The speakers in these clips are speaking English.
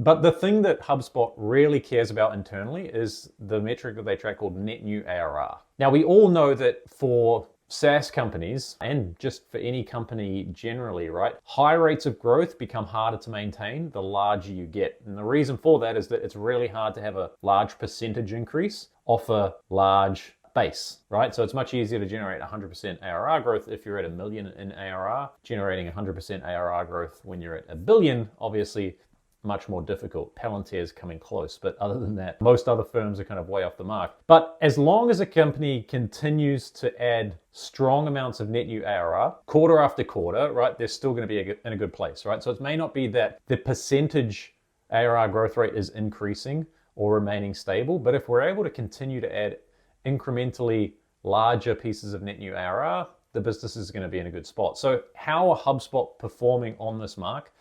But the thing that HubSpot really cares about internally is the metric that they track called net new ARR. Now, we all know that for SaaS companies, and just for any company generally, right, high rates of growth become harder to maintain the larger you get. And the reason for that is that it's really hard to have a large percentage increase off a large base, right? So it's much easier to generate 100% ARR growth if you're at $1 million in ARR. Generating 100% ARR growth when you're at $1 billion, obviously much more difficult. Palantir's coming close, but other than that, most other firms are kind of way off the mark. But as long as a company continues to add strong amounts of net new ARR, quarter after quarter, right, they're still going to be in a good place, right? So it may not be that the percentage ARR growth rate is increasing or remaining stable, but if we're able to continue to add incrementally larger pieces of net new ARR, the business is going to be in a good spot. So how are HubSpot performing on this mark?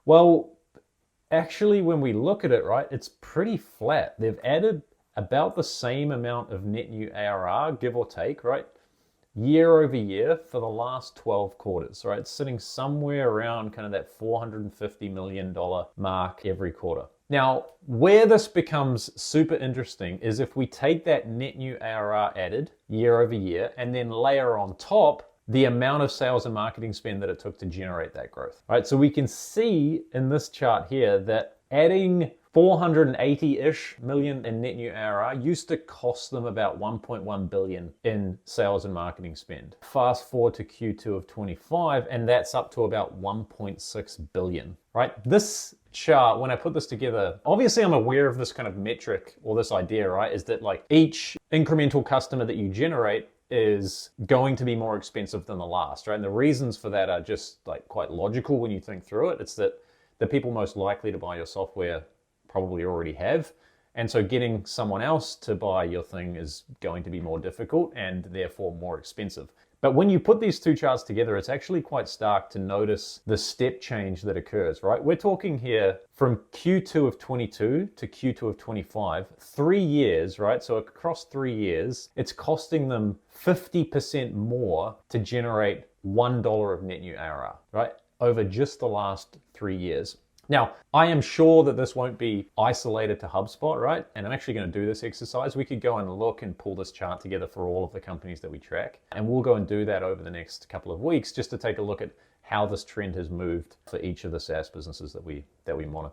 Well, actually, when we look at it, right, it's pretty flat. They've added about the same amount of net new ARR, give or take, right, year over year for the last 12 quarters, right? It's sitting somewhere around kind of that $450 million mark every quarter. Now, where this becomes super interesting is if we take that net new ARR added year over year and then layer on top the amount of sales and marketing spend that it took to generate that growth, right? So we can see in this chart here that adding 480-ish million in net new ARR used to cost them about 1.1 billion in sales and marketing spend. Fast forward to Q2 of 25, and that's up to about 1.6 billion, right? This chart, when I put this together, obviously I'm aware of this kind of metric or this idea, right? Is that like each incremental customer that you generate is going to be more expensive than the last, right? And the reasons for that are just like quite logical when you think through it. It's that the people most likely to buy your software probably already have. And so getting someone else to buy your thing is going to be more difficult and therefore more expensive. But when you put these two charts together, it's actually quite stark to notice the step change that occurs, right? We're talking here from Q2 of 22 to Q2 of 25, 3 years, right? So across 3 years, it's costing them 50% more to generate $1 of net new ARR, right? Over just the last 3 years. Now, I am sure that this won't be isolated to HubSpot, right? And I'm actually going to do this exercise. We could go and look and pull this chart together for all of the companies that we track. And we'll go and do that over the next couple of weeks just to take a look at how this trend has moved for each of the SaaS businesses that we monitor.